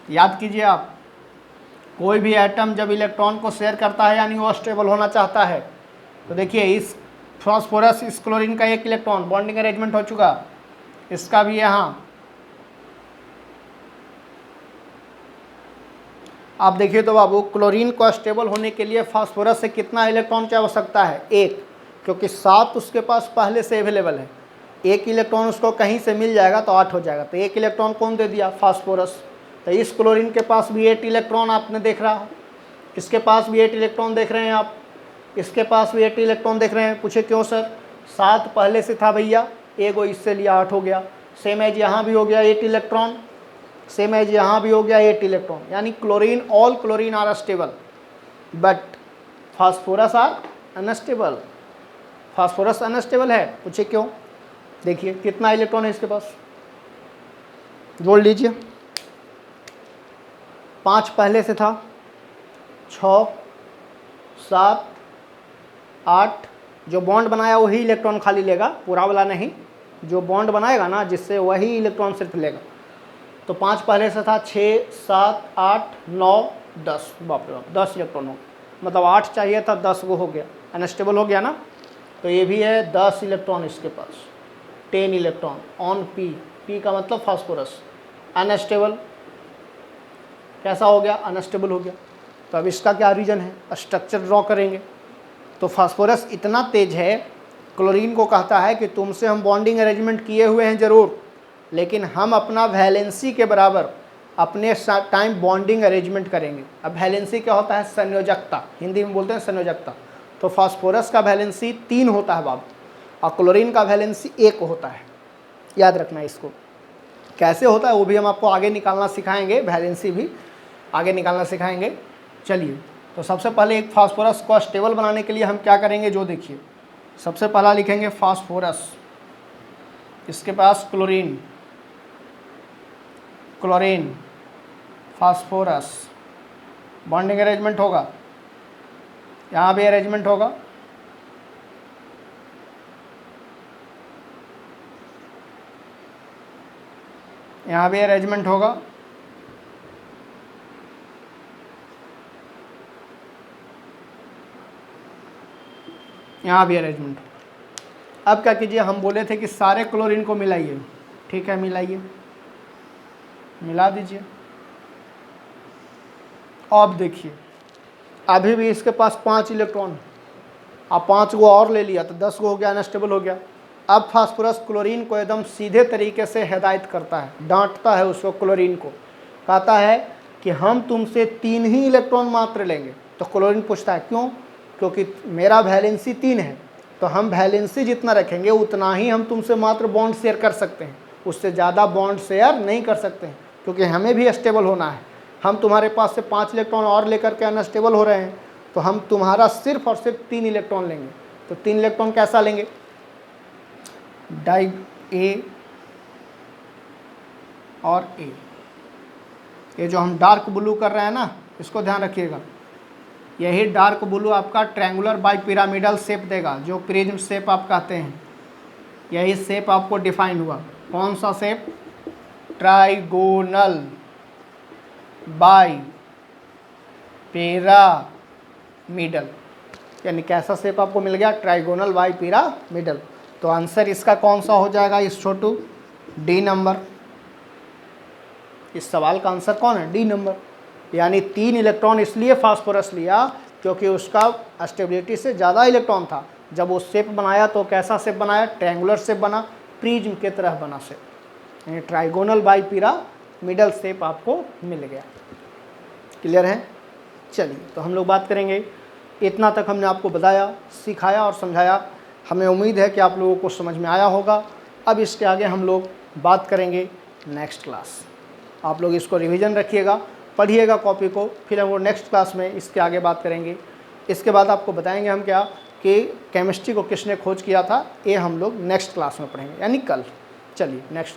याद कीजिए आप, कोई भी एटम जब इलेक्ट्रॉन को शेयर करता है यानी वो स्टेबल होना चाहता है। तो देखिए इस फास्फोरस, इस क्लोरीन का एक इलेक्ट्रॉन बॉन्डिंग अरेंजमेंट हो चुका, इसका भी यहाँ। आप देखिए तो बाबू, क्लोरीन को स्टेबल होने के लिए फास्फोरस से कितना इलेक्ट्रॉन की आवश्यकता है? एक, क्योंकि 7 उसके पास पहले से अवेलेबल है। एक इलेक्ट्रॉन उसको कहीं से मिल जाएगा तो 8 हो जाएगा। तो एक इलेक्ट्रॉन कौन दे दिया? फास्फोरस। तो इस क्लोरीन के पास भी 8 इलेक्ट्रॉन आपने देख रहा है, इसके पास भी 8 इलेक्ट्रॉन देख रहे हैं आप, इसके पास भी 8 इलेक्ट्रॉन देख रहे हैं। पूछे क्यों सर? 7 पहले से था भैया, एगो इससे लिया 8 हो गया। सेम एज यहाँ भी हो गया 8 इलेक्ट्रॉन, सेम एज यहाँ भी हो गया 8 इलेक्ट्रॉन। यानी chlorine, all chlorine are stable but phosphorus are unstable. Phosphorus unstable है। पूछे क्यों? देखिए कितना इलेक्ट्रॉन है इसके पास, जोड़ लीजिए। 5 पहले से था, 6, 7, 8। जो बॉन्ड बनाया वही इलेक्ट्रॉन खाली लेगा, पूरा वाला नहीं। जो बॉन्ड बनाएगा ना जिससे, वही इलेक्ट्रॉन सिर्फ लेगा। तो 5 पहले से था, 6, 7, 8, 9, 10। बाप रे बाप, 10 इलेक्ट्रॉन हो, मतलब 8 चाहिए था, 10 वो हो गया, अनस्टेबल हो गया ना। तो ये भी है 10 इलेक्ट्रॉन इसके पास, 10 इलेक्ट्रॉन ऑन पी। पी का मतलब फास्फोरस, अनस्टेबल। कैसा हो गया? अनस्टेबल हो गया। तो अब इसका क्या रीजन है? स्ट्रक्चर ड्रॉ करेंगे। तो फास्फोरस इतना तेज है, क्लोरीन को कहता है कि तुमसे हम बॉन्डिंग अरेंजमेंट किए हुए हैं ज़रूर, लेकिन हम अपना वैलेंसी के बराबर अपने टाइम बॉन्डिंग अरेंजमेंट करेंगे। अब वैलेंसी क्या होता है? संयोजकता, हिंदी में बोलते हैं संयोजकता। तो फास्फोरस का वैलेंसी 3 होता है बाबू, और क्लोरीन का वैलेंसी 1 होता है। याद रखना इसको। कैसे होता है वो भी हम आपको आगे निकालना सिखाएंगे, वैलेंसी भी आगे निकालना सिखाएंगे। चलिए, तो सबसे पहले एक फास्फोरस को स्टेबल बनाने के लिए हम क्या करेंगे, जो देखिए। सबसे पहला लिखेंगे फास्फोरस, इसके पास chlorine, chlorine, phosphorus, bonding arrangement होगा, यहाँ भी अरेंजमेंट होगा, यहाँ भी अरेंजमेंट होगा, यहाँ भी अरेंजमेंट। अब क्या कीजिए, हम बोले थे कि सारे क्लोरीन को मिलाइए। ठीक है, मिलाइए, मिला दीजिए। अब देखिए, अभी भी इसके पास 5 इलेक्ट्रॉन, अब 5 को और ले लिया तो 10 को हो गया, अनस्टेबल हो गया। अब फास्फोरस क्लोरीन को एकदम सीधे तरीके से हिदायत करता है, डांटता है उसको, क्लोरीन को कहता है कि हम तुमसे 3 ही इलेक्ट्रॉन मात्र लेंगे। तो क्लोरीन पूछता है क्यों? क्योंकि मेरा वैलेंसी 3 है, तो हम वैलेंसी जितना रखेंगे उतना ही हम तुमसे मात्र बॉन्ड शेयर कर सकते हैं, उससे ज़्यादा बॉन्ड शेयर नहीं कर सकते हैं, क्योंकि हमें भी स्टेबल होना है। हम तुम्हारे पास से 5 इलेक्ट्रॉन और लेकर के अनस्टेबल हो रहे हैं, तो हम तुम्हारा सिर्फ और सिर्फ 3 इलेक्ट्रॉन लेंगे। तो 3 इलेक्ट्रॉन कैसा लेंगे? डाई ए और ए। ये जो हम डार्क ब्लू कर रहे हैं ना, इसको ध्यान रखिएगा। यही डार्क ब्लू आपका ट्रायंगुलर बाई पिरामिडल शेप देगा, जो प्रिज्म शेप आप कहते हैं। यही शेप आपको डिफाइन हुआ। कौन सा शेप? Trigonal bi pyramidal. यानी कैसा शेप आपको मिल गया? Trigonal bi pyramidal. तो आंसर इसका कौन सा हो जाएगा इस छोटू? D number. इस सवाल का आंसर कौन है? D number. यानी 3 इलेक्ट्रॉन इसलिए फास्फोरस लिया क्योंकि उसका स्टेबिलिटी से ज़्यादा इलेक्ट्रॉन था। जब वो शेप बनाया तो कैसा शेप बनाया? ट्रायंगुलर शेप बना, प्रिज्म के तरह बना शेप, यानी ट्राइगोनल बाई पिरामिडल शेप आपको मिल गया। क्लियर है? चलिए, तो हम लोग बात करेंगे। इतना तक हमने आपको बताया, सिखाया और समझाया। हमें उम्मीद है कि आप लोगों को समझ में आया होगा। अब इसके आगे हम लोग बात करेंगे नेक्स्ट क्लास। आप लोग इसको रिवीजन रखिएगा, पढ़िएगा कॉपी को, फिर हम वो नेक्स्ट क्लास में इसके आगे बात करेंगे। इसके बाद आपको बताएंगे हम क्या कि केमिस्ट्री को किसने खोज किया था, ये हम लोग नेक्स्ट क्लास में पढ़ेंगे, यानी कल। चलिए नेक्स्ट।